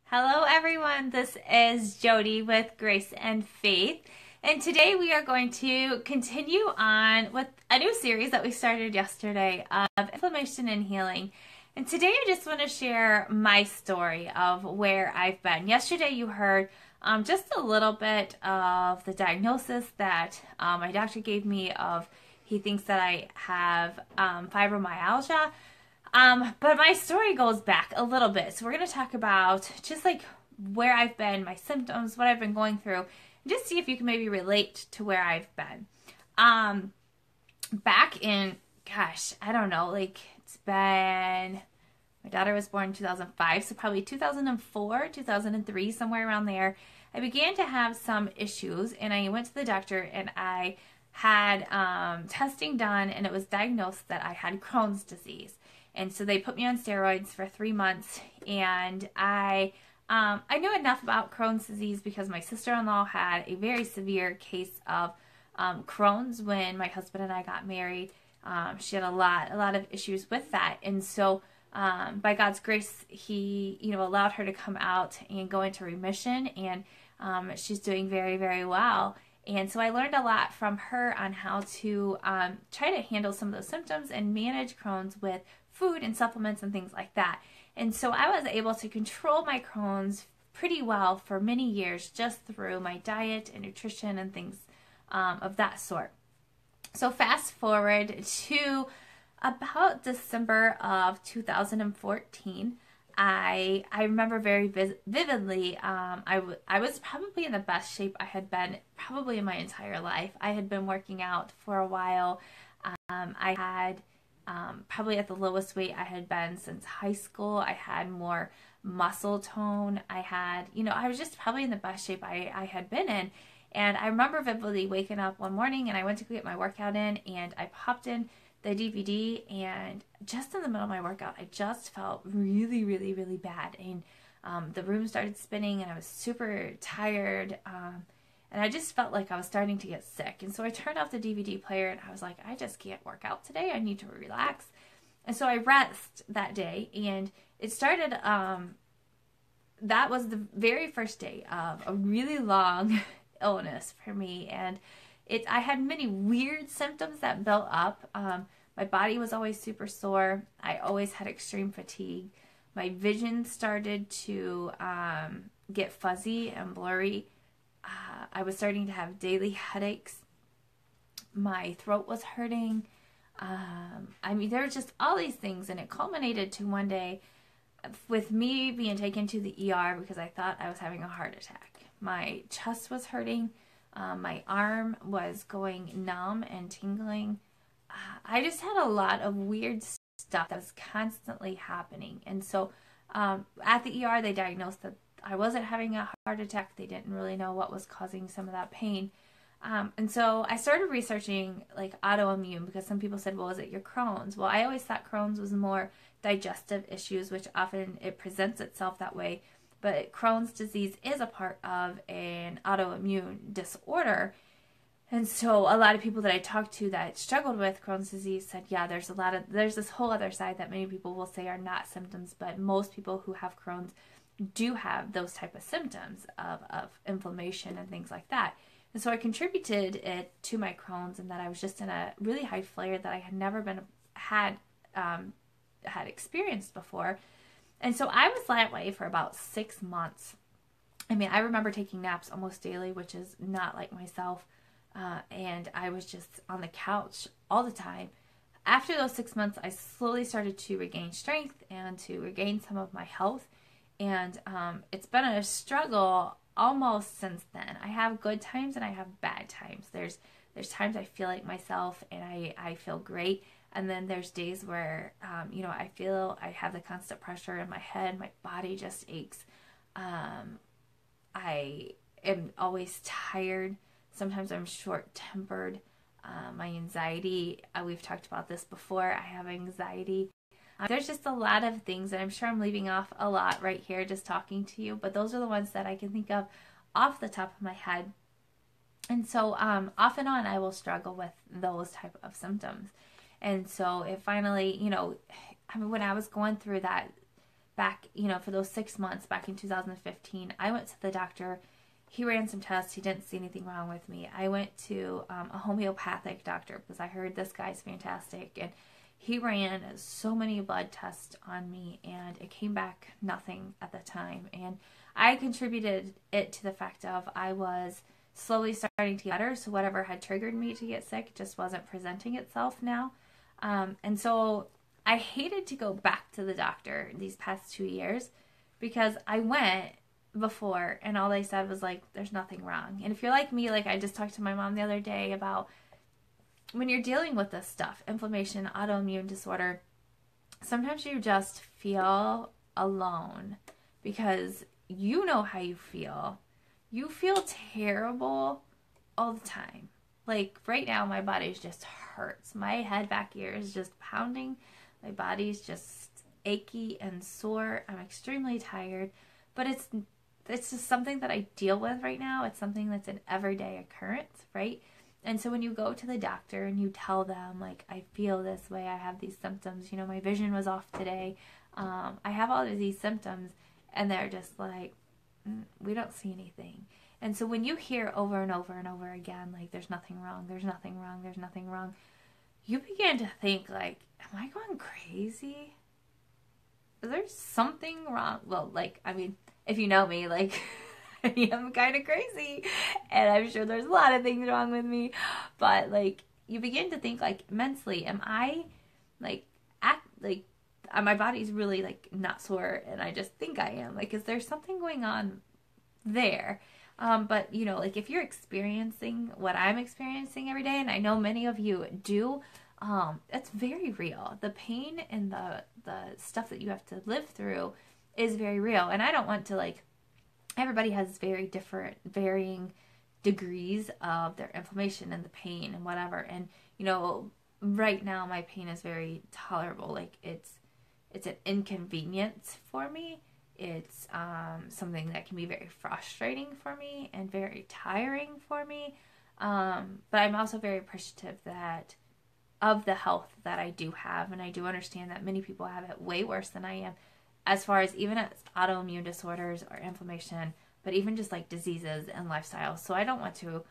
Hello everyone, this is Jody with Grace and Faith, and today we are going to continue on with a new series that we started yesterday of inflammation and healing. And today I just want to share my story of where I've been. Yesterday you heard just a little bit of the diagnosis that my doctor gave me of he thinks that I have fibromyalgia. But my story goes back a little bit. So we're going to talk about just like where I've been, my symptoms, what I've been going through, and just see if you can maybe relate to where I've been. Back in, gosh, I don't know, like it's been, my daughter was born in 2005, so probably 2004, 2003, somewhere around there. I began to have some issues and I went to the doctor and I had testing done and it was diagnosed that I had Crohn's disease. And so they put me on steroids for 3 months, and I knew enough about Crohn's disease because my sister-in-law had a very severe case of Crohn's when my husband and I got married. She had a lot of issues with that, and so by God's grace, He allowed her to come out and go into remission, and she's doing very, very well. And so I learned a lot from her on how to try to handle some of those symptoms and manage Crohn's with food and supplements and things like that. And so I was able to control my Crohn's pretty well for many years just through my diet and nutrition and things of that sort. So fast forward to about December of 2014. I remember very vividly, I was probably in the best shape I had been probably in my entire life. I had been working out for a while. I had probably at the lowest weight I had been since high school. I had more muscle tone. I was just probably in the best shape I had been in. And I remember vividly waking up one morning and I went to go get my workout in and I popped in the DVD, and just in the middle of my workout, I just felt really, really, really bad. And the room started spinning and I was super tired. And I just felt like I was starting to get sick. And so I turned off the DVD player and I was like, I just can't work out today. I need to relax. And so I rest that day. And it started, that was the very first day of a really long illness for me. And I had many weird symptoms that built up. My body was always super sore. I always had extreme fatigue. My vision started to get fuzzy and blurry. I was starting to have daily headaches. My throat was hurting. There were just all these things, and it culminated to one day with me being taken to the ER because I thought I was having a heart attack. My chest was hurting. My arm was going numb and tingling. I just had a lot of weird stuff that was constantly happening. And so at the ER, they diagnosed that I wasn't having a heart attack. They didn't really know what was causing some of that pain. And so I started researching like autoimmune because some people said, well, is it your Crohn's? Well, I always thought Crohn's was more digestive issues, which often it presents itself that way. But Crohn's disease is a part of an autoimmune disorder. And so a lot of people that I talked to that struggled with Crohn's disease said, yeah, there's this whole other side that many people will say are not symptoms, but most people who have Crohn's do have those type of symptoms of inflammation and things like that. And so I contributed it to my Crohn's and that I was just in a really high flare that I had never had experienced before. And so I was that way for about 6 months. I remember taking naps almost daily, which is not like myself. And I was just on the couch all the time. After those 6 months, I slowly started to regain strength and to regain some of my health. And it's been a struggle almost since then. I have good times and I have bad times. There's times I feel like myself and I feel great. And then there's days where, I feel I have the constant pressure in my head. My body just aches. I am always tired. Sometimes I'm short-tempered. My anxiety, we've talked about this before. I have anxiety. There's just a lot of things, and I'm sure I'm leaving off a lot right here just talking to you, but those are the ones that I can think of off the top of my head. And so off and on, I will struggle with those type of symptoms. And so it finally, when I was going through that back, for those 6 months back in 2015, I went to the doctor. He ran some tests. He didn't see anything wrong with me. I went to a homeopathic doctor because I heard this guy's fantastic. And he ran so many blood tests on me, and it came back nothing at the time. And I contributed it to the fact of I was slowly starting to get better. So whatever had triggered me to get sick just wasn't presenting itself now. And so I hated to go back to the doctor these past 2 years because I went before and all they said was like, there's nothing wrong. And if you're like me, like I just talked to my mom the other day about when you're dealing with this stuff, inflammation, autoimmune disorder, sometimes you just feel alone because you know how you feel. You feel terrible all the time. Like right now, my body just hurts. My head back here is just pounding. My body's just achy and sore. I'm extremely tired, but it's just something that I deal with right now. It's something that's an everyday occurrence, right? And so when you go to the doctor and you tell them, like, I feel this way, I have these symptoms, my vision was off today, I have all of these symptoms, and they're just like, we don't see anything. And so when you hear over and over and over again, like, there's nothing wrong, there's nothing wrong, there's nothing wrong, you begin to think, like, am I going crazy? Is there something wrong? Well, like, I mean, if you know me, like, I am kind of crazy, and I'm sure there's a lot of things wrong with me, but, like, you begin to think, like, mentally, am I, like, my body's really, like, not sore, and I just think I am. Like, is there something going on there? But, like, if you're experiencing what I'm experiencing every day, and I know many of you do, it's very real. The pain and the stuff that you have to live through is very real. And I don't want to, like, everybody has very different, varying degrees of their inflammation and the pain and whatever. And, right now my pain is very tolerable. Like, it's an inconvenience for me. It's something that can be very frustrating for me and very tiring for me. But I'm also very appreciative of the health that I do have. And I do understand that many people have it way worse than I am, as far as even as autoimmune disorders or inflammation, but even just like diseases and lifestyles. So I don't want to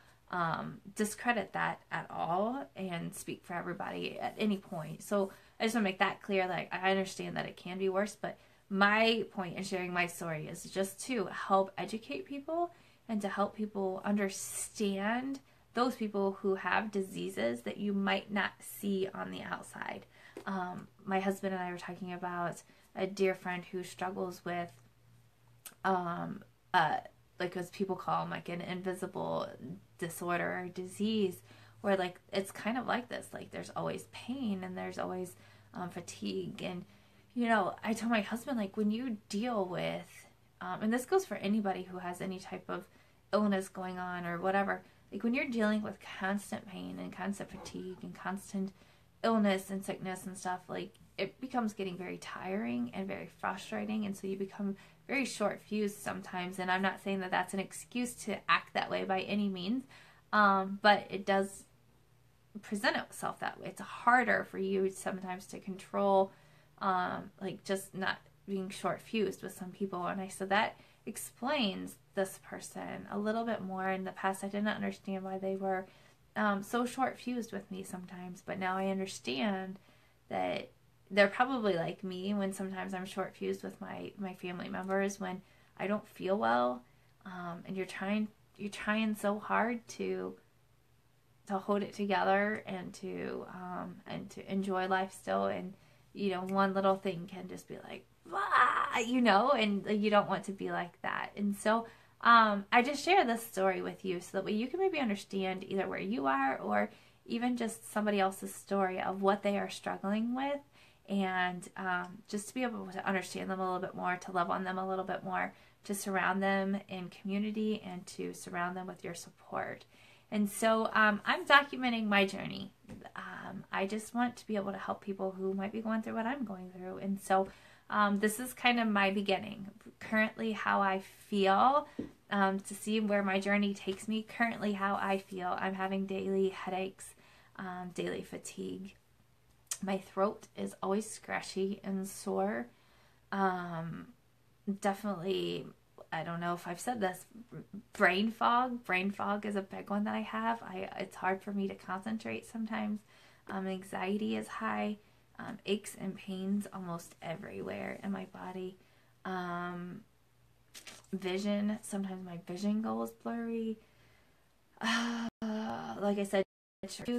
discredit that at all and speak for everybody at any point. So I just want to make that clear. Like, I understand that it can be worse, but my point in sharing my story is just to help educate people and to help people understand those people who have diseases that you might not see on the outside. My husband and I were talking about a dear friend who struggles with, like, as people call them, like an invisible disorder or disease, where, like, it's kind of like this, like, there's always pain and there's always fatigue. And, I told my husband, like, when you deal with, and this goes for anybody who has any type of illness going on or whatever, like, when you're dealing with constant pain and constant fatigue and constant illness and sickness and stuff, like, it becomes getting very tiring and very frustrating, and so you become very short-fused sometimes. And I'm not saying that that's an excuse to act that way by any means, but it does present itself that way. It's harder for you sometimes to control, like, just not being short-fused with some people. And I said that explains this person a little bit more. In the past, I didn't understand why they were so short-fused with me sometimes, but now I understand that they're probably like me when sometimes I'm short-fused with my family members when I don't feel well, and you're trying so hard to hold it together and to enjoy life still, and one little thing can just be like, and you don't want to be like that. And so I just share this story with you so that way you can maybe understand either where you are or even just somebody else's story of what they are struggling with, and just to be able to understand them a little bit more, to love on them a little bit more, to surround them in community, and to surround them with your support. And so I'm documenting my journey. I just want to be able to help people who might be going through what I'm going through. And so this is kind of my beginning. Currently, how I feel, to see where my journey takes me. Currently, how I feel. I'm having daily headaches, daily fatigue. My throat is always scratchy and sore. Definitely, I don't know if I've said this, brain fog. Brain fog is a big one that I have. It's hard for me to concentrate sometimes. Anxiety is high. Aches and pains almost everywhere in my body. Vision, sometimes my vision goes blurry. Like I said,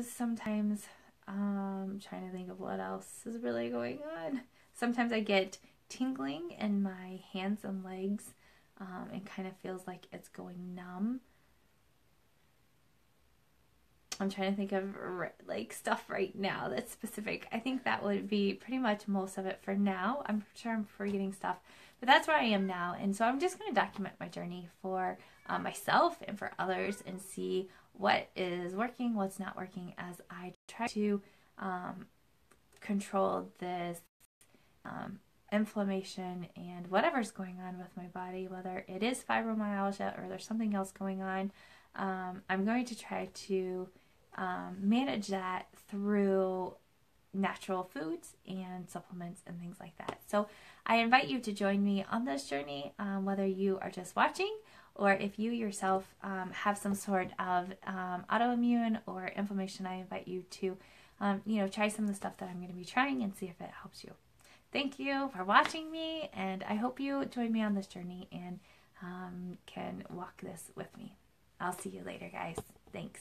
sometimes. Trying to think of what else is really going on. Sometimes I get tingling in my hands and legs. It kind of feels like it's going numb. I'm trying to think of like stuff right now that's specific. I think that would be pretty much most of it for now. I'm sure I'm forgetting stuff, but that's where I am now. And so I'm just going to document my journey for myself and for others and see what is working, what's not working as I try to control this inflammation and whatever's going on with my body, whether it is fibromyalgia or there's something else going on. I'm going to try to manage that through natural foods and supplements and things like that. So I invite you to join me on this journey, whether you are just watching or if you yourself have some sort of autoimmune or inflammation. I invite you to try some of the stuff that I'm going to be trying and see if it helps you. Thank you for watching me, and I hope you join me on this journey and can walk this with me. I'll see you later, guys. Thanks.